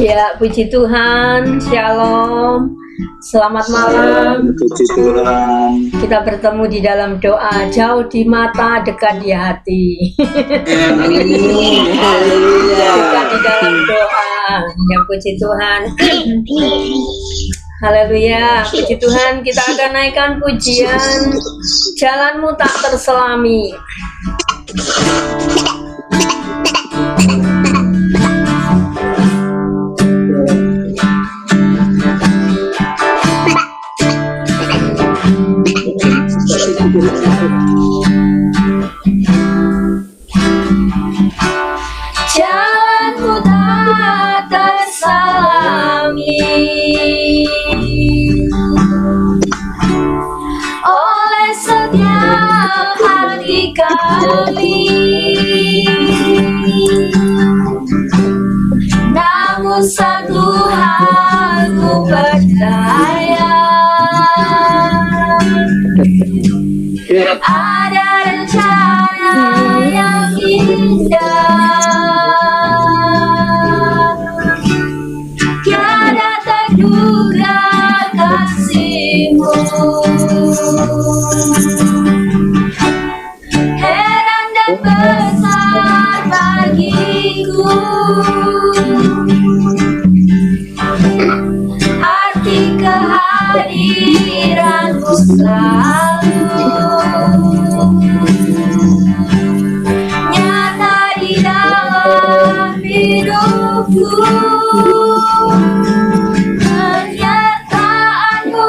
Ya, puji Tuhan, Shalom, selamat malam. Puji Tuhan. Kita bertemu di dalam doa, jauh di mata, dekat di hati. Dekat di dalam doa, ya puji Tuhan. Haleluya, puji Tuhan. Kita akan naikkan pujian, jalanmu tak terselami. Jalanmu tak terselami oleh setiap hati kami, namun satu hal ku percaya, ada rencana yang indah, tiada terduga kasih-Mu, heran dan besar bagiku, arti kehadiran-Mu selalu nyata di dalam hidupku. Penyertaan-Mu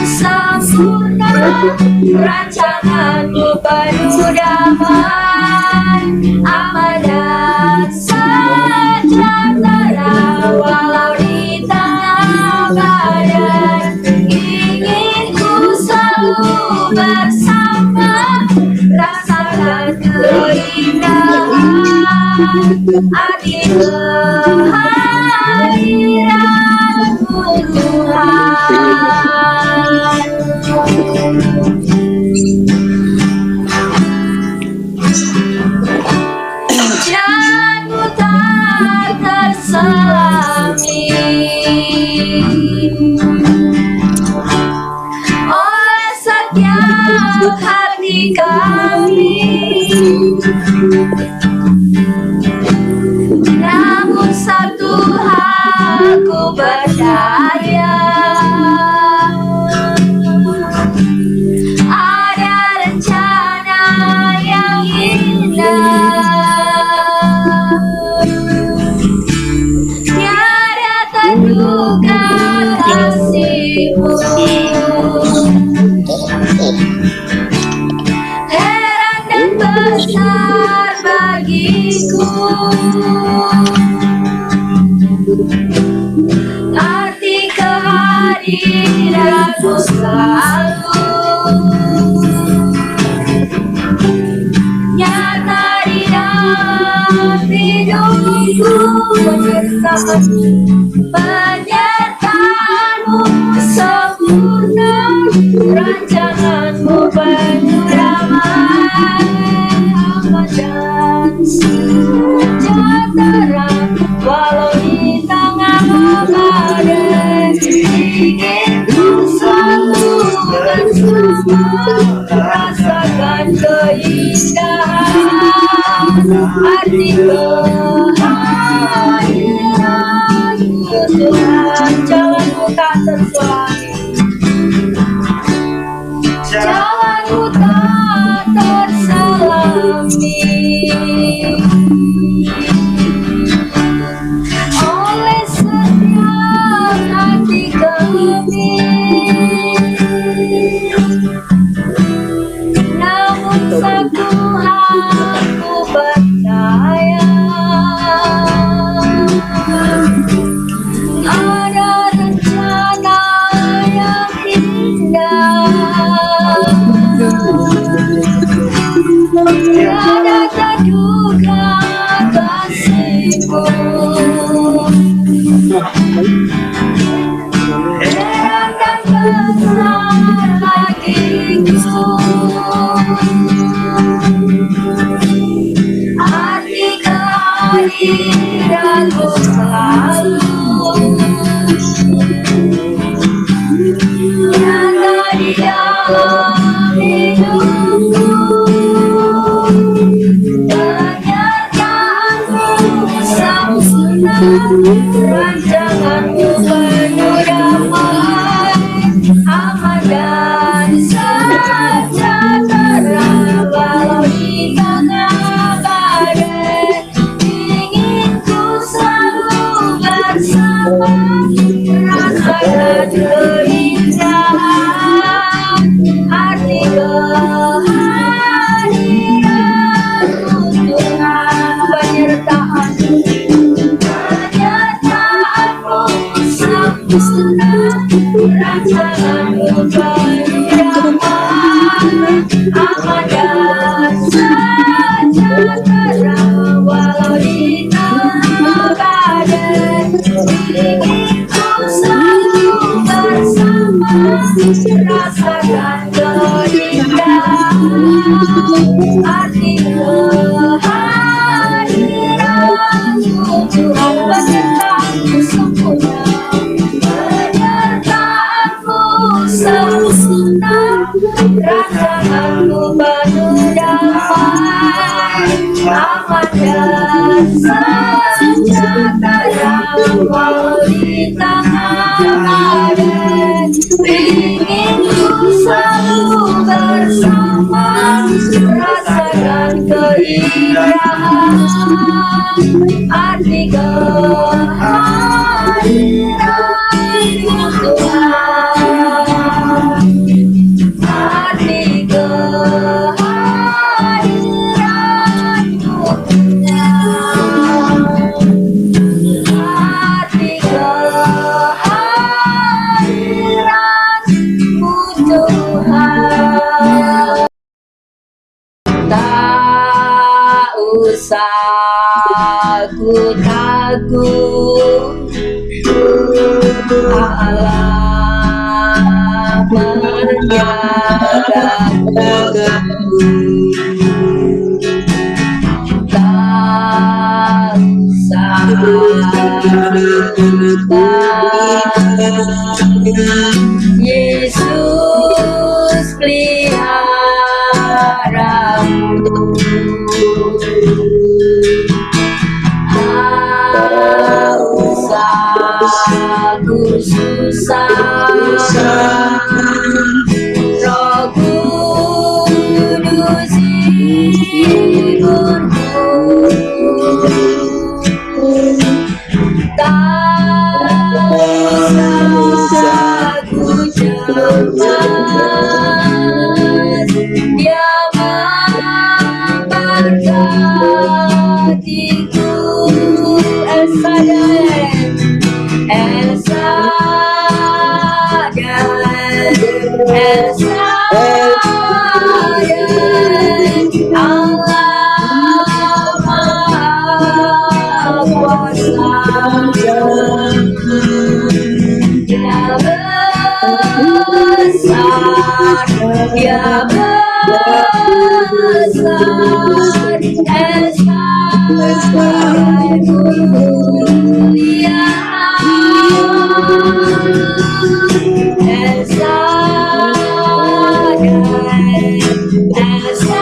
sempurna, rancangan-Mu penuh damai, aman dan sejahtera walau di tengah badai. Ingin ku selalu bersama, rasakan keindahan arti kehadiran-Mu Tuhan. Jalanmu tak terselami oleh setiap hati kami, namun satu hal ku percaya, ada rencana yang indah, tiada terduga kasih-Mu, heran dan besar bagiku, arti kehadiran-Mu selalu nyata di dalam hidupku. Penyertaan-Mu sempurna, rancangan-Mu penuh damai, aman dan sejahtera walau di tengah badai. Ingin ku selalu bersama, rasakan keindahan arti kehadiran-Mu Tuhan. Jalanmu tak terselami, jalanmu tak terselami oleh setiap hati kami, namun satu hal ku percaya, ada rencana yang indah, tiada terduga kasih-Mu, heran dan besar bagiku, arti kehadiran-Mu selalu rasakanmu kehidupan aman sejahtera walau di tengah badai inginku selalu bersama rasakan keindahan arti kehadiranmu Tuhan penyertaanmu sempurna penyertaanmu sempurna rasakanmu penuh damai aman dan sejahtera walau di tengah badai inginku selalu bersama rasakan keindahan arti kehadiranmu Tuhan arti kehadiranmu arti kehadiranmu Tuhan tak usah ku takut Allah menjagaku tak usah Yesus peliharamu tak usah ku susah Roh Kudus hiburku tak usah ku cemas Dia memberkatiku Allah Maha Kuasa Dia besar Dia besar Esa mulia Esa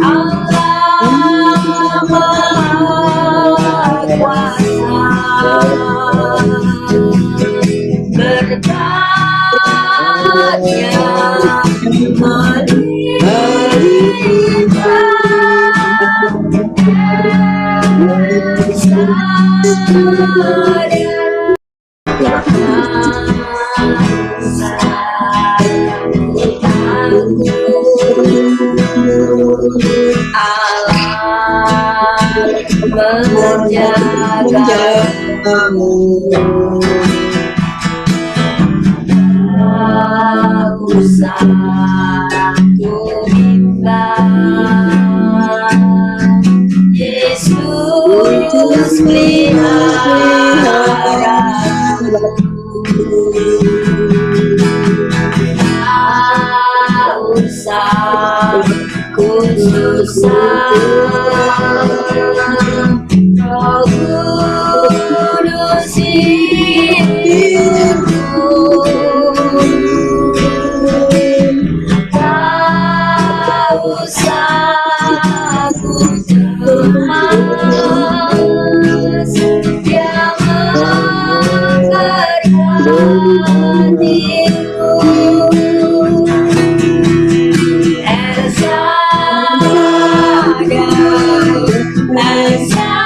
Allah Maha Kuasa berkatnya Allah menjagamu tak usah ku bimbang Yesus peliharaku tak usah ku susah Roh Kudus hidupku tak usah ku cemas Dia memberkatiku Esa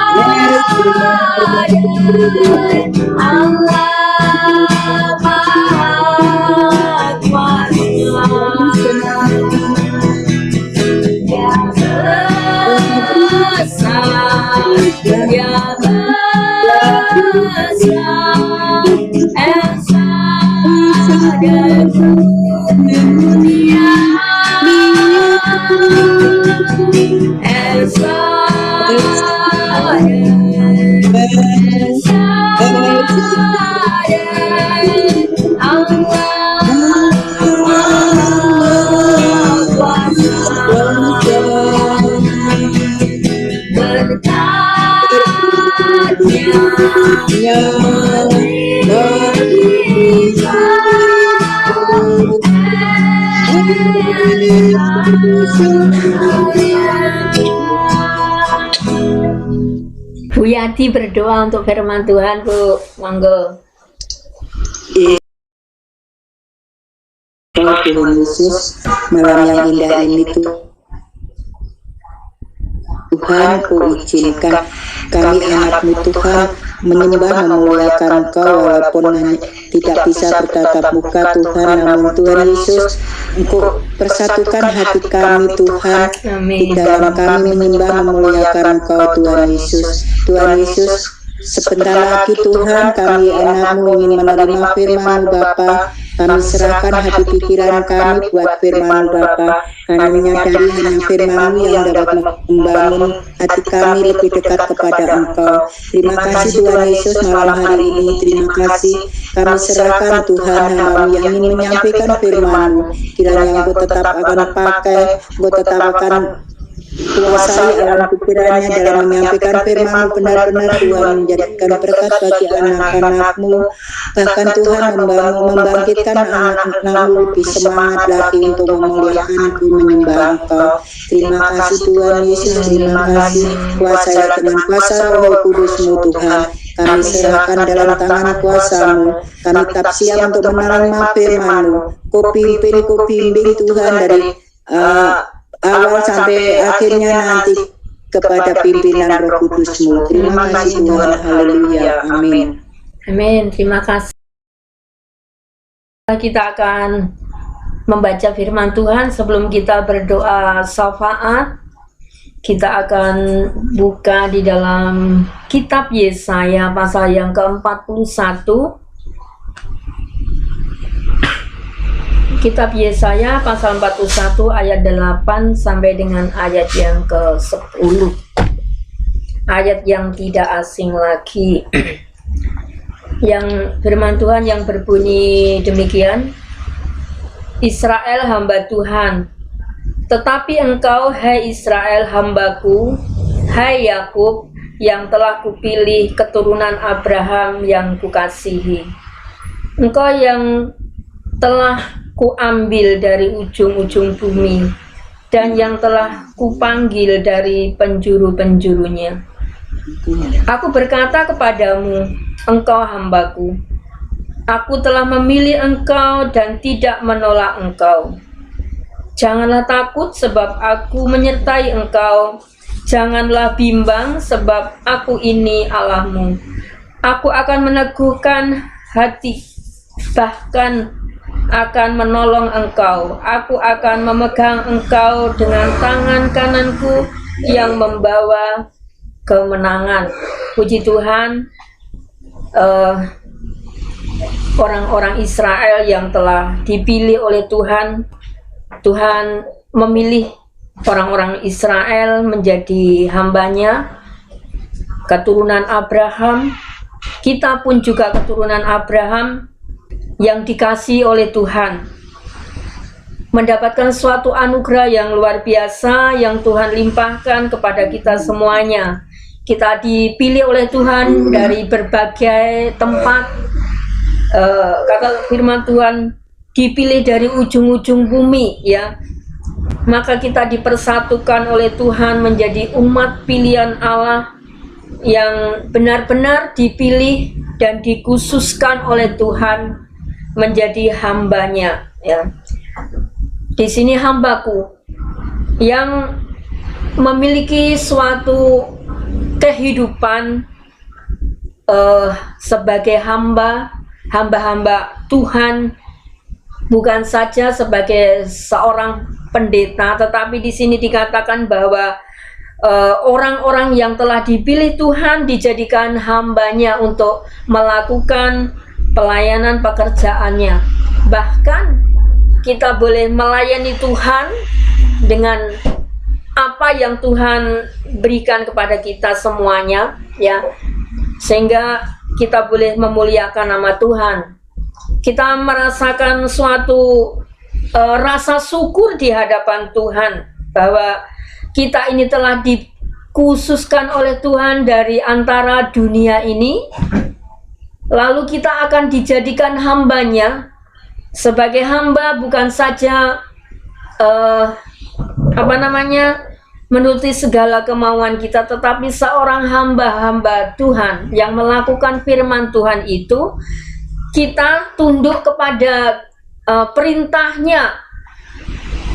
El Shaddai, Allah Maha Kuasa, berkatnya Bu Yati berdoa untuk firman Tuhan, Bu. Monggo. Tuhan Yesus, malam yang indah ini Tuhan, Kau izinkan kami anak-Mu Tuhan menyembah memuliakan Engkau walaupun tidak bisa bertatap muka Tuhan, namun Tuhan Yesus Engkau persatukan hati kami Tuhan. Di dalam kami menyembah memuliakan Engkau Tuhan Yesus. Tuhan Yesus, sebentar lagi Tuhan kami anak-Mu ingin menerima firman-Mu Bapa. Kami serahkan hati pikiran kami buat firman Bapa, karena menyadari hanya firman-Mu yang dapat membangun hati kami lebih dekat kepada Engkau. Terima kasih Tuhan Yesus malam hari ini. Terima kasih kami serahkan Tuhan hamba-Mu yang ingin menyampaikan firman-Mu. Kiranya Engkau tetap akan pakai, Engkau tetap akan kuasai alam pikirannya dalam menyampaikan firman-Mu. Benar-benar Tuhan menjadikan berkat bagi anak-anak-Mu, bahkan Tuhan membangkitkan anak-anak-Mu lebih semangat lagi untuk memuliakan-Mu, menyembah Engkau. Terima kasih Tuhan Yesus, terima kasih kuasai dengan kuasa Roh Kudus-Mu Tuhan. Kami serahkan dalam tangan kuasa-Mu. Kami tetap siap untuk menerima firman-Mu. Kau pimpin, Kau bimbing Tuhan dari awal sampai akhirnya nanti kepada pimpinan Roh Kudus-Mu. Terima kasih Tuhan. Haleluya. Amin. Amin. Terima kasih. Kita akan membaca firman Tuhan. Sebelum kita berdoa syafaat, kita akan buka di dalam kitab Yesaya pasal yang ke-41. Kitab Yesaya pasal 41 ayat 8 sampai dengan ayat yang ke-10. Ayat yang tidak asing lagi. Yang firman Tuhan yang berbunyi demikian. Israel hamba Tuhan, tetapi engkau hai Israel hambaku, hai Yakub yang telah kupilih, keturunan Abraham yang kukasihi. Engkau yang telah kuambil dari ujung-ujung bumi, dan yang telah kupanggil dari penjuru-penjurunya. Aku berkata kepadamu, engkau hambaku. Aku telah memilih engkau dan tidak menolak engkau. Janganlah takut sebab aku menyertai engkau. Janganlah bimbang sebab aku ini Allahmu. Aku akan meneguhkan hati, bahkan akan menolong engkau. Aku akan memegang engkau dengan tangan kananku yang membawa kemenangan. Puji Tuhan, orang-orang Israel yang telah dipilih oleh Tuhan. Tuhan memilih orang-orang Israel menjadi hambanya, keturunan Abraham. Kita pun juga keturunan Abraham yang dikasihi oleh Tuhan, mendapatkan suatu anugerah yang luar biasa yang Tuhan limpahkan kepada kita semuanya. Kita dipilih oleh Tuhan dari berbagai tempat. Kata firman Tuhan, dipilih dari ujung-ujung bumi, ya. Maka kita dipersatukan oleh Tuhan menjadi umat pilihan Allah yang benar-benar dipilih dan dikhususkan oleh Tuhan menjadi hambanya, ya. Di sini hambaku yang memiliki suatu kehidupan sebagai hamba-hamba Tuhan, bukan saja sebagai seorang pendeta, tetapi di sini dikatakan bahwa orang-orang yang telah dipilih Tuhan dijadikan hambanya untuk melakukan pelayanan pekerjaannya. Bahkan kita boleh melayani Tuhan dengan apa yang Tuhan berikan kepada kita semuanya, ya, sehingga kita boleh memuliakan nama Tuhan. Kita merasakan suatu rasa syukur di hadapan Tuhan bahwa kita ini telah dikhususkan oleh Tuhan dari antara dunia ini, lalu kita akan dijadikan hambanya. Sebagai hamba bukan saja menuruti segala kemauan kita, tetapi seorang hamba-hamba Tuhan yang melakukan firman Tuhan itu, kita tunduk kepada perintahnya,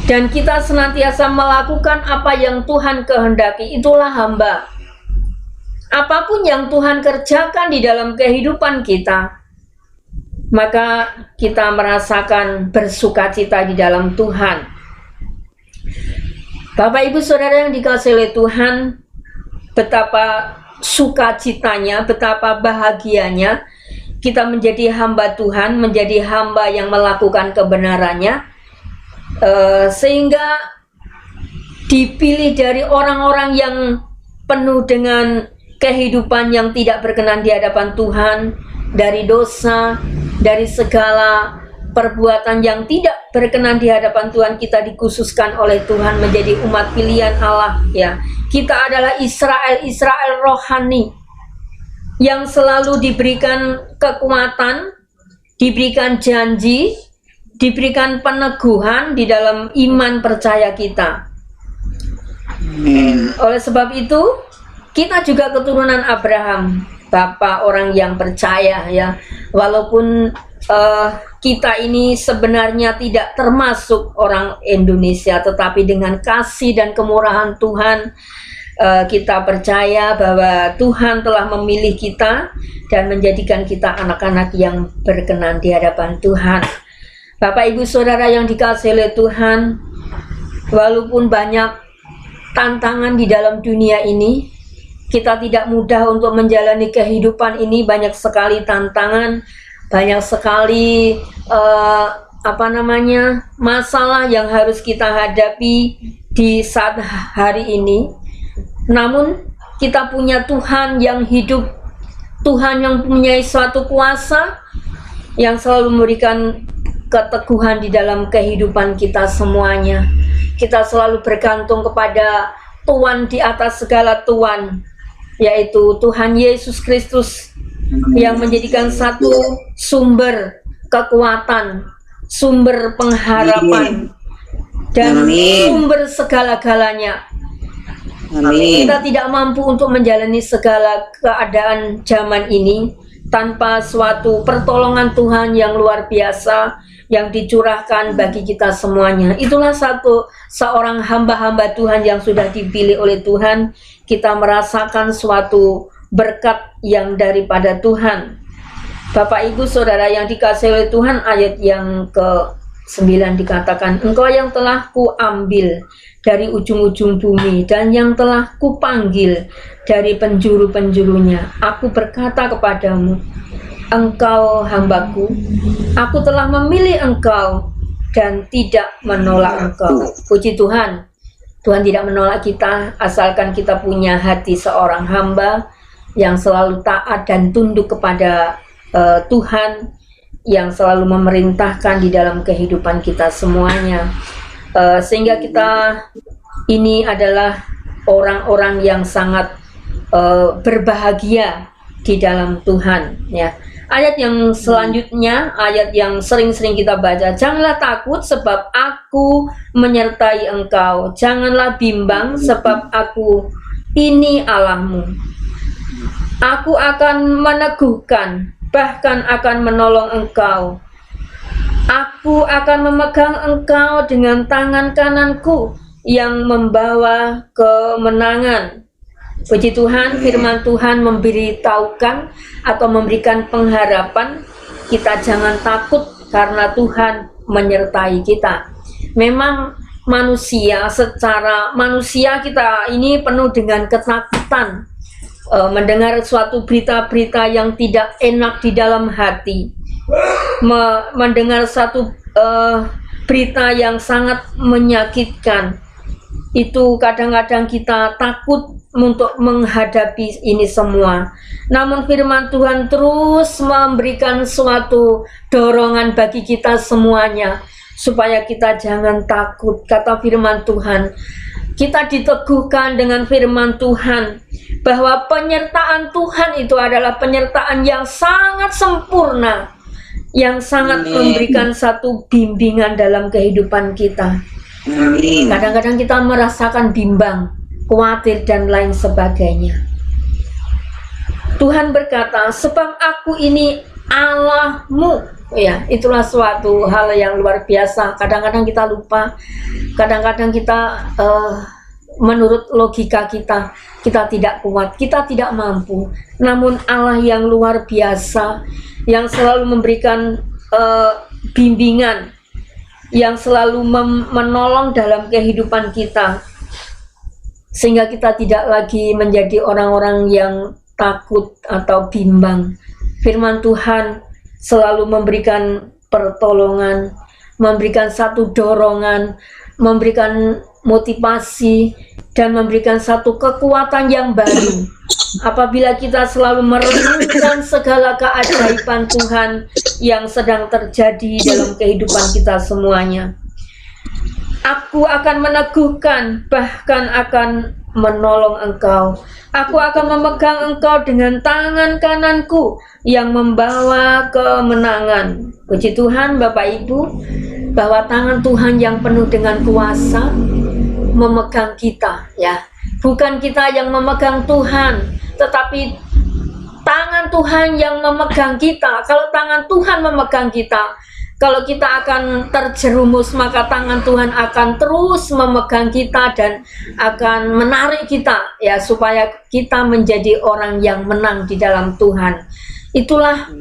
dan kita senantiasa melakukan apa yang Tuhan kehendaki. Itulah hamba. Apapun yang Tuhan kerjakan di dalam kehidupan kita, maka kita merasakan bersukacita di dalam Tuhan. Bapak Ibu Saudara yang dikasihi oleh Tuhan, betapa sukacitanya, betapa bahagianya kita menjadi hamba Tuhan, menjadi hamba yang melakukan kebenarannya, sehingga dipilih dari orang-orang yang penuh dengan kehidupan yang tidak berkenan di hadapan Tuhan, dari dosa, dari segala perbuatan yang tidak berkenan di hadapan Tuhan. Kita dikhususkan oleh Tuhan menjadi umat pilihan Allah, ya. Kita adalah Israel rohani yang selalu diberikan kekuatan, diberikan janji, diberikan peneguhan di dalam iman percaya kita. Oleh sebab itu, kita juga keturunan Abraham, Bapak orang yang percaya, ya. Walaupun kita ini sebenarnya tidak termasuk orang Indonesia, tetapi dengan kasih dan kemurahan Tuhan, kita percaya bahwa Tuhan telah memilih kita dan menjadikan kita anak-anak yang berkenan di hadapan Tuhan. Bapak Ibu Saudara yang dikasihi oleh Tuhan, walaupun banyak tantangan di dalam dunia ini, kita tidak mudah untuk menjalani kehidupan ini. Banyak sekali tantangan, banyak sekali masalah yang harus kita hadapi di saat hari ini. Namun kita punya Tuhan yang hidup, Tuhan yang mempunyai suatu kuasa yang selalu memberikan keteguhan di dalam kehidupan kita semuanya. Kita selalu bergantung kepada Tuhan di atas segala Tuhan, yaitu Tuhan Yesus Kristus, yang menjadikan satu sumber kekuatan, sumber pengharapan, dan sumber segala-galanya. Kita tidak mampu untuk menjalani segala keadaan zaman ini tanpa suatu pertolongan Tuhan yang luar biasa yang dicurahkan bagi kita semuanya. Itulah seorang hamba-hamba Tuhan yang sudah dipilih oleh Tuhan. Kita merasakan suatu berkat yang daripada Tuhan. Bapak Ibu Saudara yang dikasihi oleh Tuhan, ayat yang ke-9 dikatakan, Engkau yang telah kuambil dari ujung-ujung bumi dan yang telah kupanggil dari penjuru-penjurunya. Aku berkata kepadamu, Engkau hambaku, aku telah memilih engkau dan tidak menolak engkau. Puji Tuhan, Tuhan tidak menolak kita asalkan kita punya hati seorang hamba yang selalu taat dan tunduk kepada Tuhan, yang selalu memerintahkan di dalam kehidupan kita semuanya. Sehingga kita ini adalah orang-orang yang sangat berbahagia di dalam Tuhan, ya. Ayat yang selanjutnya, ayat yang sering-sering kita baca, janganlah takut sebab aku menyertai engkau, janganlah bimbang sebab aku ini Allahmu. Aku akan meneguhkan, bahkan akan menolong engkau. Aku akan memegang engkau dengan tangan kananku yang membawa kemenangan. Puji Tuhan, firman Tuhan memberitahukan atau memberikan pengharapan, kita jangan takut karena Tuhan menyertai kita. Memang manusia, secara manusia kita ini penuh dengan ketakutan, mendengar suatu berita-berita yang tidak enak di dalam hati, mendengar satu berita yang sangat menyakitkan, itu kadang-kadang kita takut untuk menghadapi ini semua. Namun firman Tuhan terus memberikan suatu dorongan bagi kita semuanya, supaya kita jangan takut. Kata firman Tuhan, kita diteguhkan dengan firman Tuhan, bahwa penyertaan Tuhan itu adalah penyertaan yang sangat sempurna, yang sangat memberikan satu bimbingan dalam kehidupan kita. Kadang-kadang kita merasakan bimbang, khawatir, dan lain sebagainya. Tuhan berkata, sebab aku ini Allahmu. Ya, itulah suatu hal yang luar biasa. Kadang-kadang kita lupa, kadang-kadang kita menurut logika kita tidak kuat, kita tidak mampu. Namun Allah yang luar biasa, yang selalu memberikan bimbingan, yang selalu menolong dalam kehidupan kita, sehingga kita tidak lagi menjadi orang-orang yang takut atau bimbang. Firman Tuhan selalu memberikan pertolongan, memberikan satu dorongan, memberikan motivasi, dan memberikan satu kekuatan yang baru. Apabila kita selalu merenungkan segala keajaiban Tuhan yang sedang terjadi dalam kehidupan kita semuanya. Aku akan meneguhkan, bahkan akan menolong engkau. Aku akan memegang engkau dengan tangan kananku yang membawa kemenangan. Puji Tuhan Bapak Ibu, bahwa tangan Tuhan yang penuh dengan kuasa memegang kita, ya. Bukan kita yang memegang Tuhan, tetapi tangan Tuhan yang memegang kita. Kalau tangan Tuhan memegang kita, kalau kita akan terjerumus, maka tangan Tuhan akan terus memegang kita dan akan menarik kita, ya, supaya kita menjadi orang yang menang di dalam Tuhan. Itulah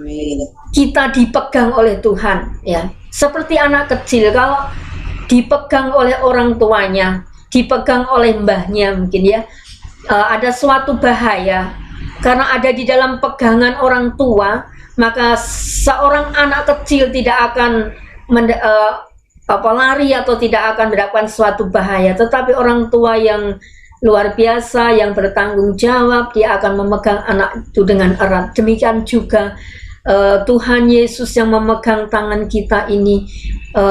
kita dipegang oleh Tuhan, ya. Seperti anak kecil, kalau dipegang oleh orang tuanya, dipegang oleh mbahnya mungkin, ya, ada suatu bahaya karena ada di dalam pegangan orang tua, maka seorang anak kecil tidak akan lari atau tidak akan mendapatkan suatu bahaya. Tetapi orang tua yang luar biasa, yang bertanggung jawab, dia akan memegang anak itu dengan erat. Demikian juga Tuhan Yesus yang memegang tangan kita ini,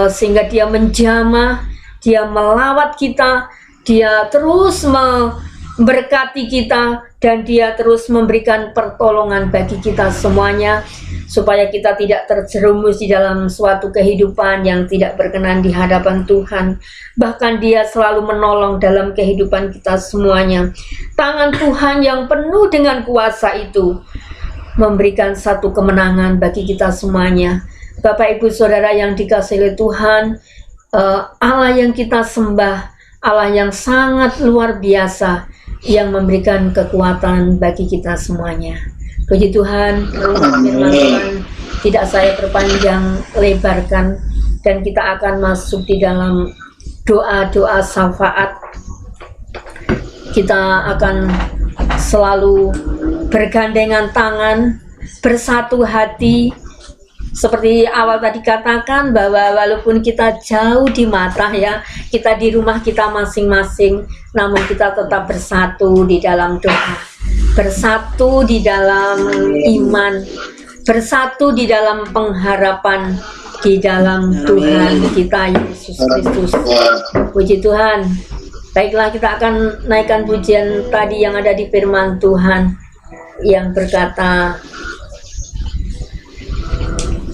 sehingga dia menjamah, dia melawat kita, dia terus memberkati kita, dan dia terus memberikan pertolongan bagi kita semuanya, supaya kita tidak terjerumus di dalam suatu kehidupan yang tidak berkenan di hadapan Tuhan. Bahkan dia selalu menolong dalam kehidupan kita semuanya. Tangan Tuhan yang penuh dengan kuasa itu memberikan satu kemenangan bagi kita semuanya. Bapak Ibu Saudara yang dikasihi oleh Tuhan, Allah yang kita sembah, Allah yang sangat luar biasa, yang memberikan kekuatan bagi kita semuanya. Puji Tuhan, firman Tuhan tidak saya perpanjang lebarkan, dan kita akan masuk di dalam doa-doa syafaat. Kita akan selalu bergandengan tangan, bersatu hati. Seperti awal tadi katakan, bahwa walaupun kita jauh di mata, ya, kita di rumah kita masing-masing, namun kita tetap bersatu di dalam doa, bersatu di dalam iman, bersatu di dalam pengharapan di dalam Tuhan kita Yesus Kristus. Puji Tuhan. Baiklah, kita akan naikkan pujian tadi yang ada di firman Tuhan yang berkata,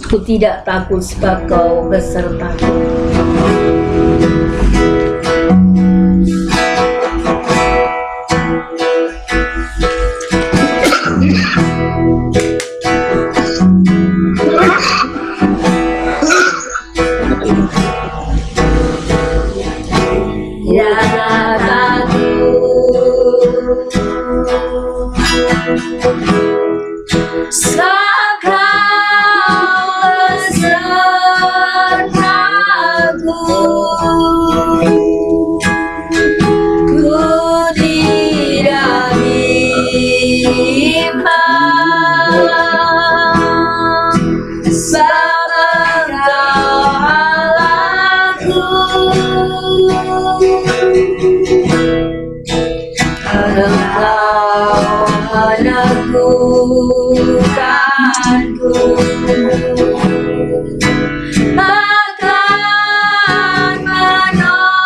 "Ku tidak takut sebab Kau besertaku." Kau besertaku. melakukanku, akan menolongku.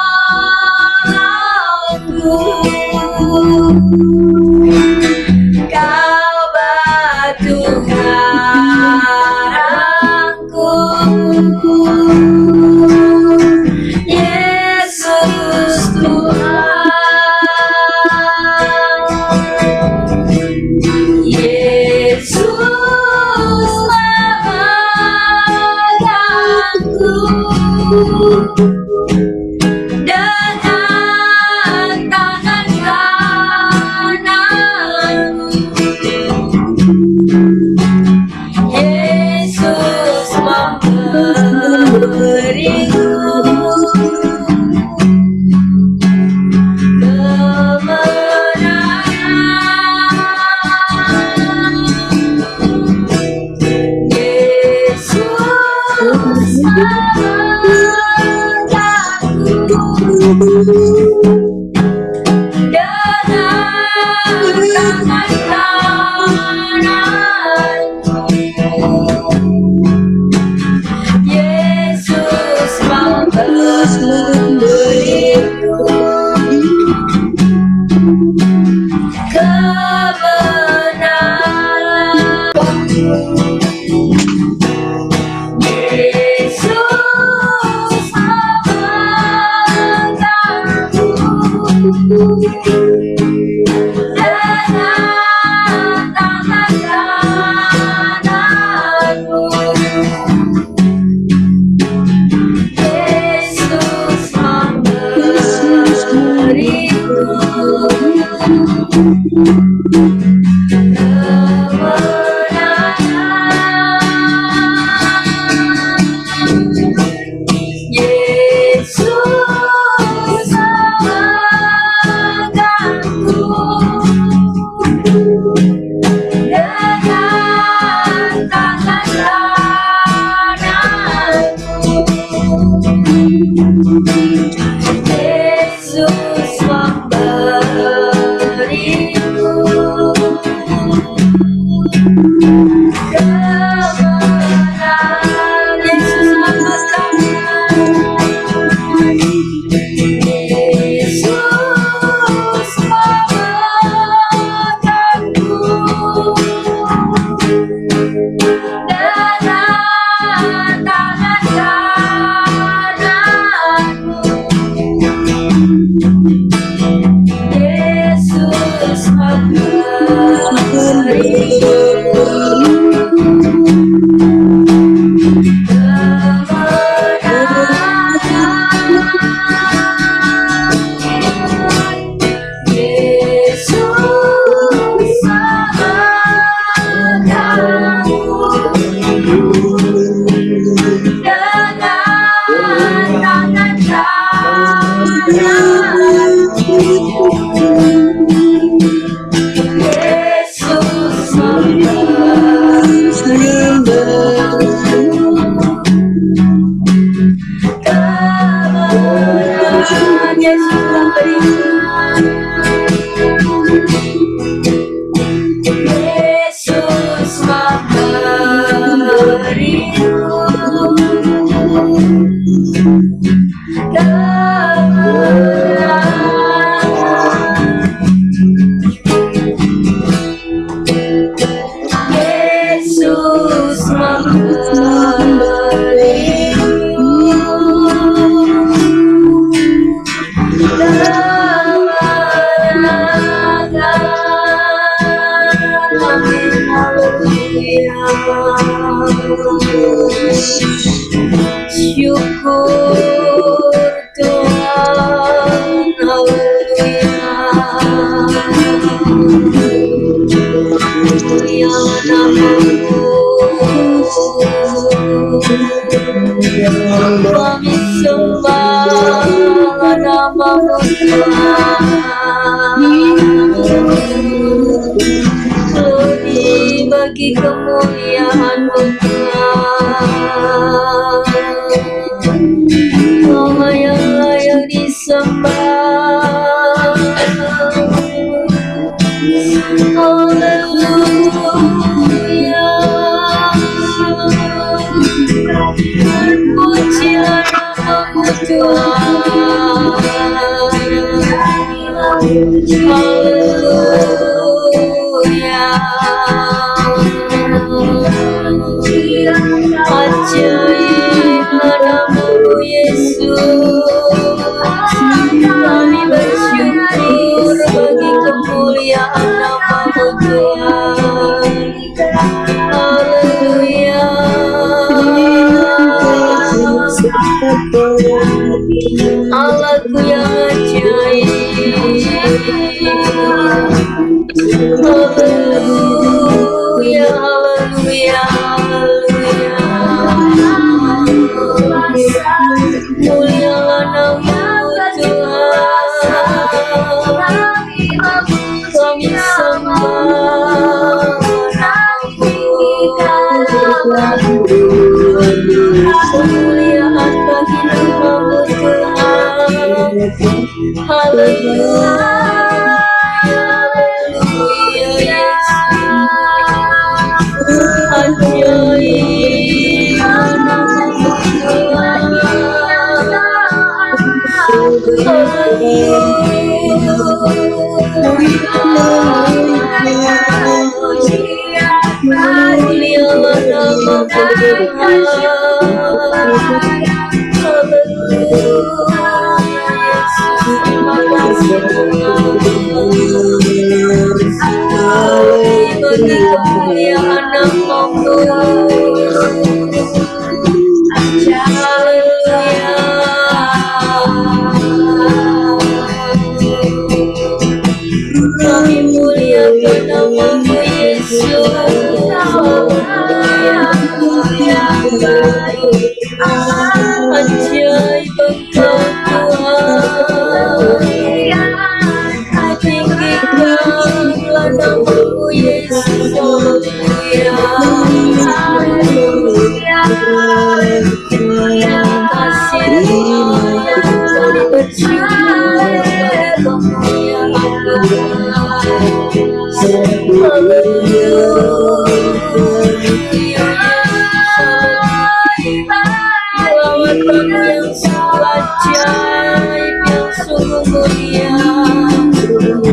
Kau batu karangku, Yesus Tuhan. Yesus memegangku dengan tangan kananmu. Yesus memberiku kemenangan. Yesus memegangku dengan tangan kananmu. Yesus memberiku kemenangan. Yesus memegangku dengan tangan kananmu. Yesus memberiku kemenangan. Yesus memegangku dengan tangan kananmu. Yesus memberiku kemenangan. Yesus memegangku. Yesus memegangku dengan tangan kananmu. Yesus memberiku kemenangan. Yesus memegangku dengan tangan kananmu. Yesus memberiku kemenangan. Yesus memberiku. Yesus memberiku kemenangan. Yesus syukur Tuhan, haleluya. Mulia namamu, kami sembah namamu Tuhan. Glory bagi kemuliaan-Mu Tuhan. Kau yang layak disembah. Haleluya. Ajaib namamu Yesus, kami bersyukur bagi kemuliaan namamu Tuhan. Haleluya. Allahku yang ajaib. Haleluya, haleluya, haleluya. Mulialah namamu Tuhan. Kami sembah kemuliaan bagi namamu Tuhan. Haleluya, haleluya Yesus. Ajaib namamu Tuhan. Mulialah namamu kami muliakan namamu Yesus. Ajaib Engkau Tuhan, tinggikanlah namamu Yesus. Haleluya. Kasih Tuhan, kami bersyukur kemuliaan lawatan yang sungguh ajaib, yang sungguh mulia. Terima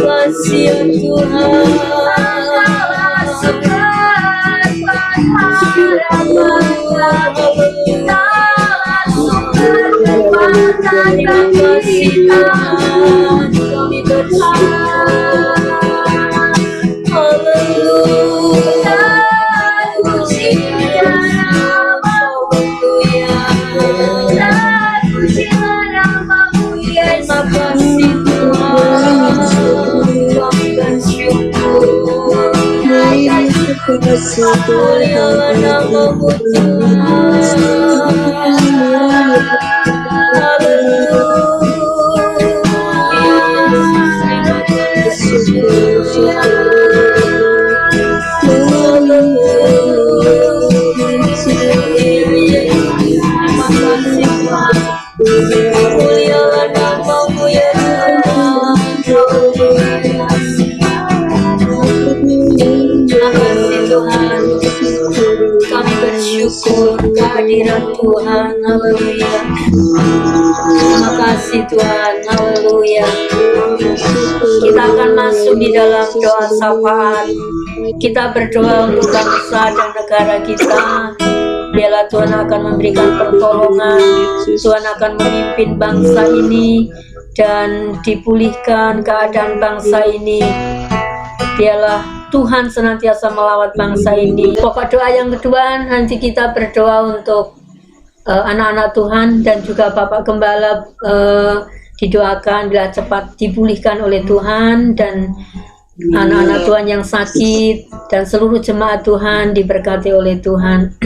kasih ya Tuhan. Terima kasih Tuhan, kami bersyukur. Haleluya, pujilah namamu Yesus. Terima kasih Tuhan, kami bersyukur. Mulialah namamu Tuhan. Mulialah namamu ya Terima kasih Tuhan, kami bersyukur kehadiran Tuhan. Haleluya. Terima kasih Tuhan. Haleluya. Kita akan masuk di dalam doa syafaat. Kita berdoa untuk bangsa dan negara kita. Biarlah Tuhan akan memberikan pertolongan, Tuhan akan memimpin bangsa ini dan dipulihkan keadaan bangsa ini. Biarlah Tuhan senantiasa melawat bangsa ini. Pokok doa yang kedua, nanti kita berdoa untuk anak-anak Tuhan dan juga Bapak Gembala, didoakan bila cepat dipulihkan oleh Tuhan, dan anak-anak Tuhan yang sakit dan seluruh jemaat Tuhan diberkati oleh Tuhan.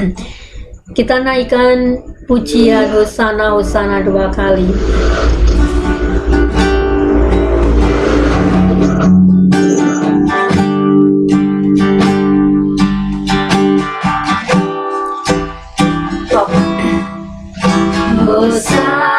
Kita naikkan pujian Hosana Hosana 2 kali. Hosana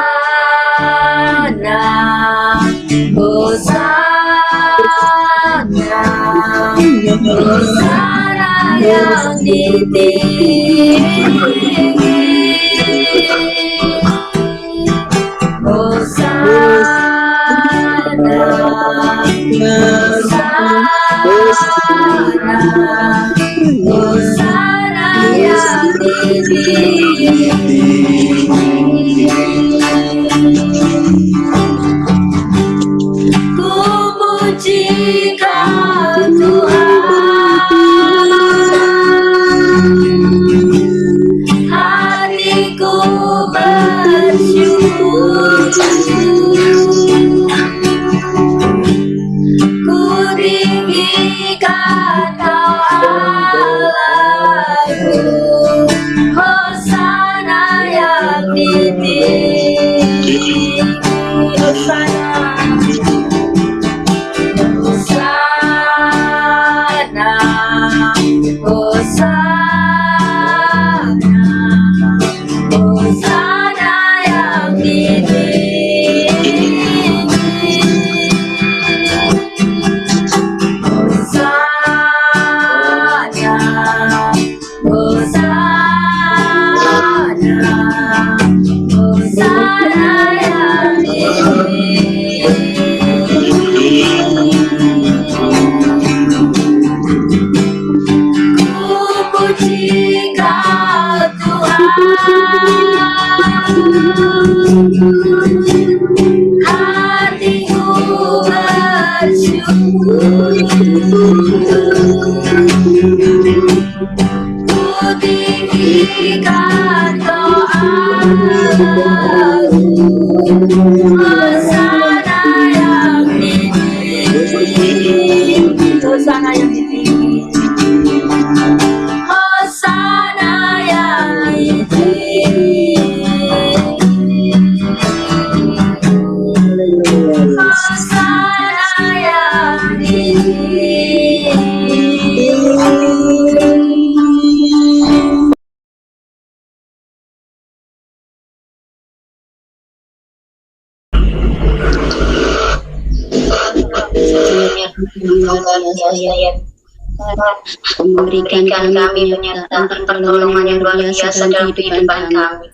memberikan kami penyertaan pertolongan yang luar biasa dalam kehidupan kami.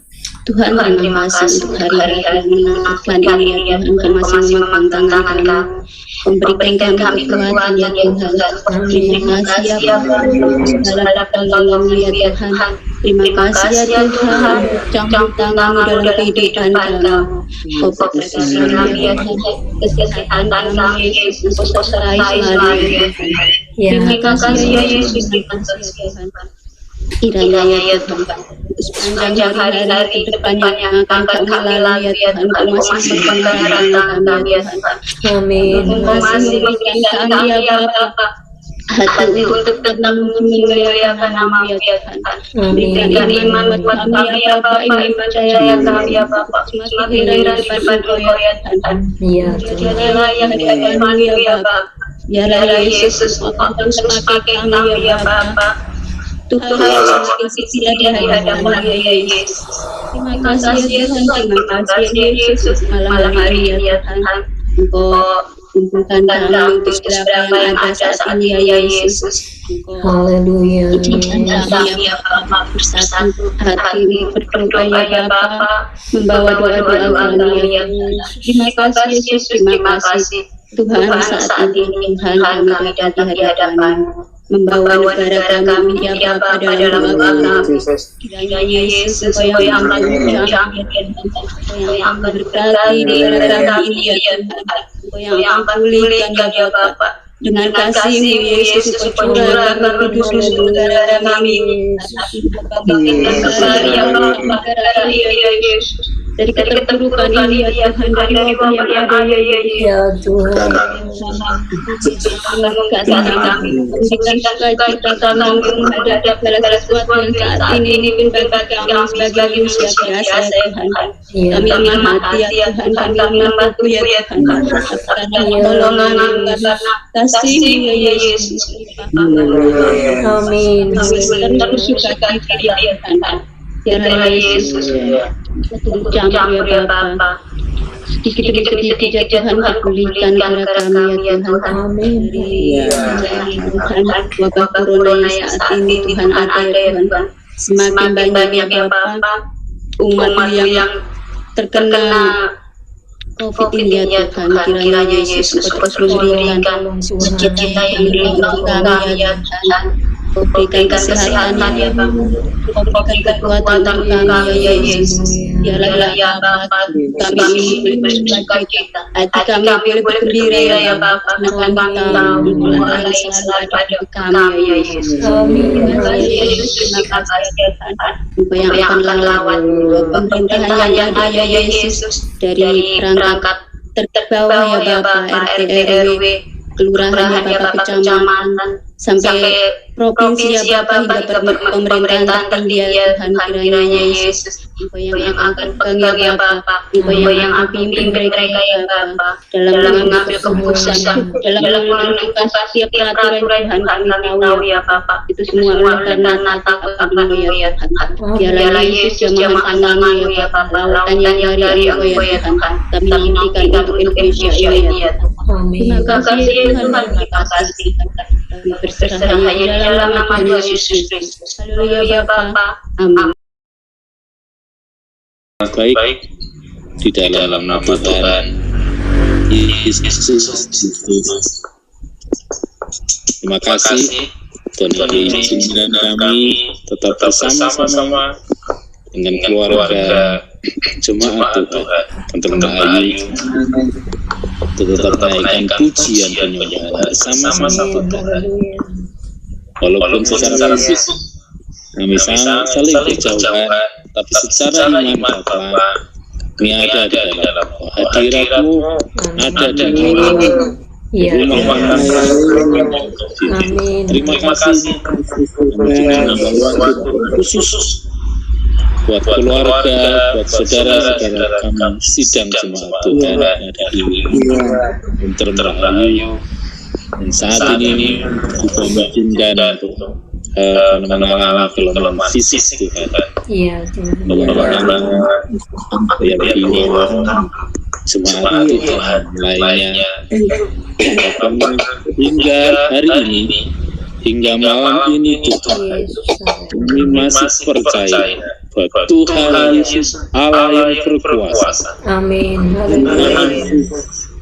Tuhan, terima kasih untuk hari-hari yang ini ya Tuhan, masih memantangkan kami, memberikan kami kekuatan ya Tuhan. Terima kasih ya Tuhan, segala pertolongan ya Tuhan. Terima kasih ya Tuhan, campur tangan dalam kehidupan kami. Posisi kami ya Tuhan, kesehatan kami Yesus, sertai selalu ya Tuhan. Terima kasih ya Yesus, terima kasih ya Tuhan. Kiranya ya Tuhan, sepanjang hari-hari ke depannya yang akan kami lalui ya Tuhan, Kau masih memberikan kami ya Tuhan. Amin. Kau masih memberikan kami ya Bapa, hati untuk tetap memuliakan nama ya Tuhan. Berikan iman buat kami ya Bapa, iman percaya kami ya Bapa, semakin heran di depan Kau ya Tuhan. Jadilah yang dikatakan ya Bapa, biarlah Yesus terus pakai kami ya Bapa. Tuhan semakin setia di hadapan ya Yesus. Terima kasih ya Tuhan, terima kasih ya Yesus. Malam hari ya Tuhan, Engkau kumpulkan kami untuk segala yang ada saat ini ya Yesus. Haleluya. Izinkan kami ya Bapa bersatu hati berdoa ya Bapa, membawa doa-doa kami ya Yesus. Terima kasih Yesus, terima kasih Tuhan. Saat ini Tuhan kami ada di hadapan, membawa negara kami ya Bapa dalam doa kami. Kiranya Yesus Engkau yang berkati negara kami ini ya Tuhan, Engkau yang pulihkan ya Bapa. Dengan kasih-Mu Yesus Engkau curahkan Roh Kudus untuk negara kami ini. Kembali ya Bapa, ya Yesus, dari keterpurukan ini ya Tuhan, dari wabah yang ada ya Tuhan. Kasih kami, berikan sukacita kami menghadapi segala sesuatu yang saat ini bagi kami sebagai manusia biasa ya Tuhan. Kami lemah hati ya Tuhan, kami lemah tubuh ya Tuhan. Karena pertolongan karena kasih-Mu ya Yesus. Amin. Terus sukacita ya Tuhan. Biarlah Yesus campur ya Bapa, sedikit demi sedikit ya Tuhan pulihkan gerak kami ya Tuhan. Amin. Tuhan, wabah corona yang saat ini Tuhan ada ya Tuhan. Semakin banyak ya Bapa umat yang terkena COVID ini ya Tuhan. Kiranya Yesus Engkau berikan sukacita yang dilakukan kami ya Tuhan. Kau berikan kesehatan ya Bapa, Kau berikan kekuatan untuk kami ya Yesus. Biarlah ya Bapa, kami boleh bersukacita, hati kami boleh bergembira ya Bapa, karena kami tahu Tuhan Allah selalu ada di kami ya Yesus. Amin. Ya Yesus, terima kasih ya Tuhan. Engkau yang akan lawan pemerintahan yang ada ya Yesus, dari perangkat terbawah ya Bapa, RT RW, kelurahan ya Bapa, kecamatan, sampai provinsi ya Bapa, hingga pemerintahan tertinggi ya Tuhan. Kiranya Yesus Engkau yang akan pegang ya Bapa, Engkau yang akan pimpin mereka ya Bapa dalam mengambil keputusan, dalam menentukan setiap peraturan Tuhan. Kami tahu ya Bapa, itu semua oleh karena takut-takut ya Tuhan. Biarlah Yesus jamahan kami ya Bapa, lautan yang dari Engkau ya Tuhan. Kami nantikan untuk Indonesia ini ya Tuhan. Terima kasih Tuhan, terima kasih. Kami berserah hanya di dalam nama Yesus Kristus. Haleluya Bapa. Amin. Baik di dalam nama Tuhan Yesus Kristus. Terima kasih Tuhan izinkan kami tetap bersama-sama dengan keluarga jemaat Tuhan untuk Ayu tetap menaikkan pujian penyembahan bersama-sama Tuhan. Walaupun secara fisik kami saling berjauhan, tapi secara iman Bapa, kami ada di dalam hadirat-Mu, ada di rumah Terima kasih khusus buat keluarga, buat saudara-saudara kami sidang jemaat Tuhan ada di Indramayu. Dan saat ini kita mengizinkan untuk mengalami kelemahan fisik Tuhan. Iya, Kelemahan yang jemaat Tuhan lainnya. Kami hingga hari ini, hingga malam ini Tuhan, kami masih percaya bahwa Tuhan Yesus Allah yang berkuasa. Amin.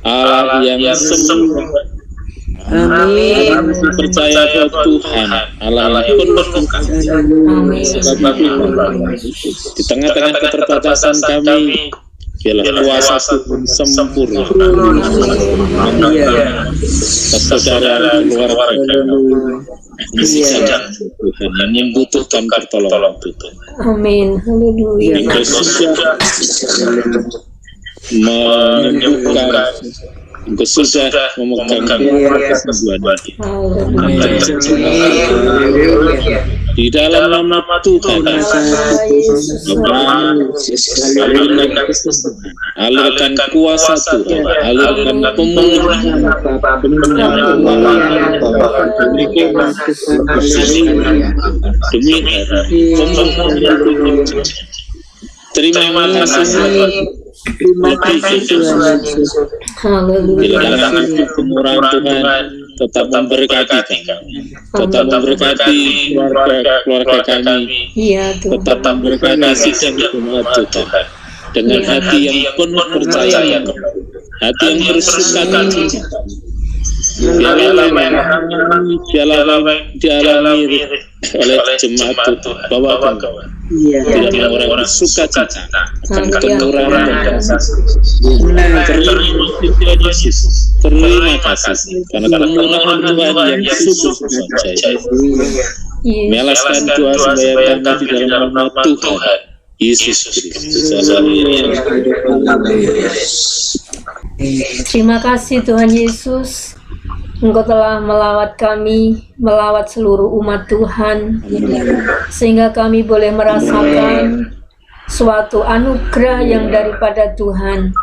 Allah yang sembuh. Amin. Percaya bahwa Tuhan Allah yang penuh kasih. Sebab itu di tengah-tengah keterbatasan kami, biarlah kuasa Tuhan sempurna. Saudara keluarga Tuhan yang membutuhkan pertolongan Tuhan. Amin. Haleluya. Engkau sudah menyembuhkan, Engkau sudah memegang kesembuhan di dalam nama Tuhan. Alirkan kuasa Tuhan, alirkan pemulihan demi terima kasih. Terima kasih Tuhan Yesus. Haleluya. Bilangan kemurahan Tuhan tetap memberkati kami, tetap memberkati keluarga kami, Iya, Tuhan. tetap memberkati sidang jemaat Tuhan dengan hati yang penuh percaya, hati yang bersukacita. Biarlah dialami oleh jemaat Tuhan bahwa tidak orang bersukacita akan kekurangan. Terima kasih karena kemurahan Tuhan yang sungguh ajaib. Melaskan doa sembahyang kami di dalam nama Tuhan Yesus Kristus. Terima kasih Tuhan Yesus. Engkau telah melawat kami, melawat seluruh umat Tuhan, sehingga kami boleh merasakan suatu anugerah yang daripada Tuhan.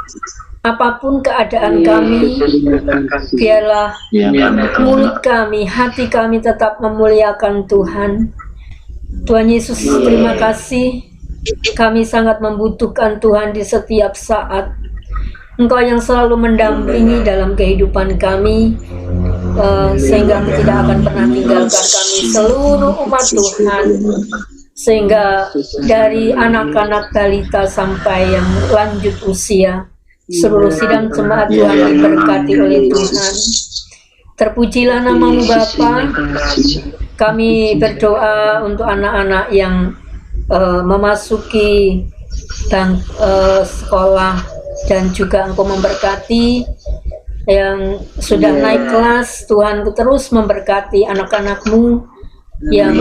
Apapun keadaan kami, biarlah mulut kami, hati kami tetap memuliakan Tuhan. Tuhan Yesus, terima kasih. Kami sangat membutuhkan Tuhan di setiap saat. Engkau yang selalu mendampingi dalam kehidupan kami, sehingga Engkau tidak akan pernah tinggalkan kami seluruh umat Tuhan, sehingga dari anak-anak balita sampai yang lanjut usia, seluruh sidang jemaat Tuhan diberkati oleh Tuhan. Terpujilah nama-Mu Bapa. Kami berdoa untuk anak-anak yang memasuki sekolah, dan juga Engkau memberkati yang sudah naik kelas. Tuhan terus memberkati anak-anak-Mu yang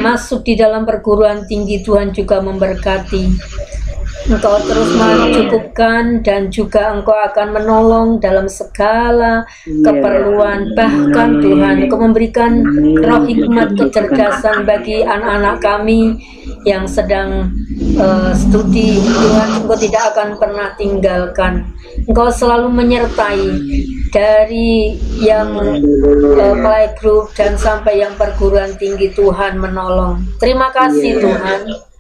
masuk di dalam perguruan tinggi. Tuhan juga memberkati. Engkau terus mencukupkan, dan juga Engkau akan menolong dalam segala keperluan. Bahkan Tuhan, Engkau memberikan roh hikmat kecerdasan bagi anak-anak kami yang sedang studi. Tuhan, Engkau tidak akan pernah tinggalkan. Engkau selalu menyertai dari yang playgroup dan sampai yang perguruan tinggi. Tuhan menolong. Terima kasih Tuhan.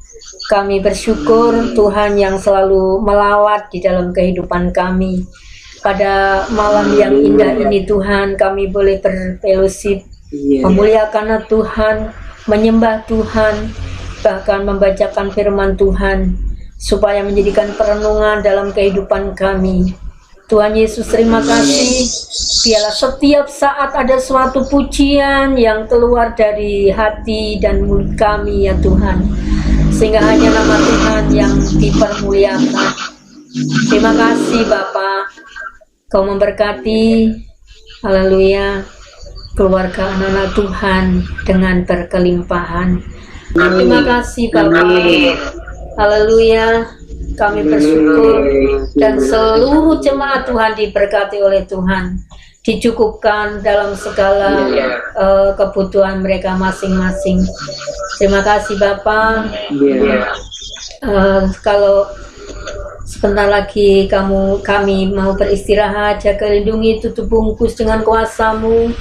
Kami bersyukur Tuhan yang selalu melawat di dalam kehidupan kami. Pada malam yang indah ini Tuhan, kami boleh berfellowship, memuliakan Tuhan, menyembah Tuhan, bahkan membacakan firman Tuhan, supaya menjadikan perenungan dalam kehidupan kami. Tuhan Yesus, terima kasih. Biarlah setiap saat ada suatu pujian yang keluar dari hati dan mulut kami ya Tuhan, sehingga hanya nama Tuhan yang dipermuliakan. Terima kasih Bapa. Kau memberkati, haleluya, keluarga anak-anak Tuhan dengan berkelimpahan. Terima kasih Bapa. Haleluya. Kami bersyukur, dan seluruh jemaat Tuhan diberkati oleh Tuhan, dicukupkan dalam segala kebutuhan mereka masing-masing. Terima kasih Bapak. Kalau sebentar lagi kami mau beristirahat, jaga lindungi, tutup bungkus dengan kuasa-Mu,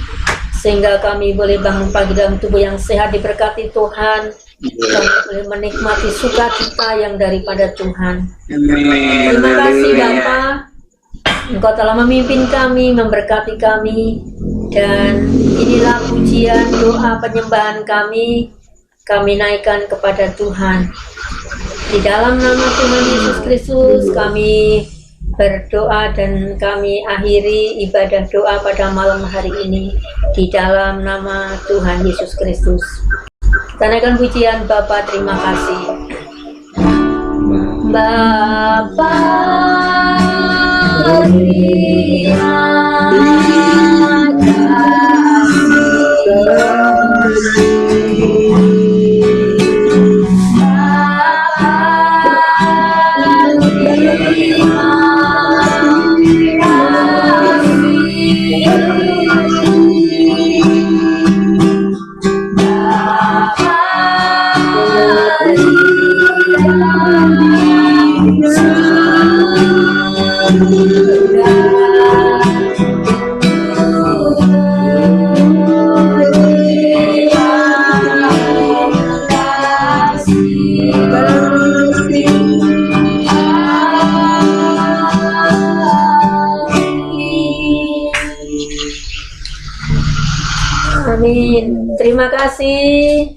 sehingga kami boleh bangun pagi dalam tubuh yang sehat, diberkati Tuhan. Kami boleh menikmati sukacita yang daripada Tuhan. Terima kasih Bapa. Engkau telah memimpin kami, memberkati kami, dan inilah pujian, doa, penyembahan kami naikkan kepada Tuhan. Di dalam nama Tuhan Yesus Kristus kami berdoa, dan kami akhiri ibadah doa pada malam hari ini di dalam nama Tuhan Yesus Kristus. Kita naikkan pujian Bapa, terima kasih. Bapa, terima Amin. Terima kasih.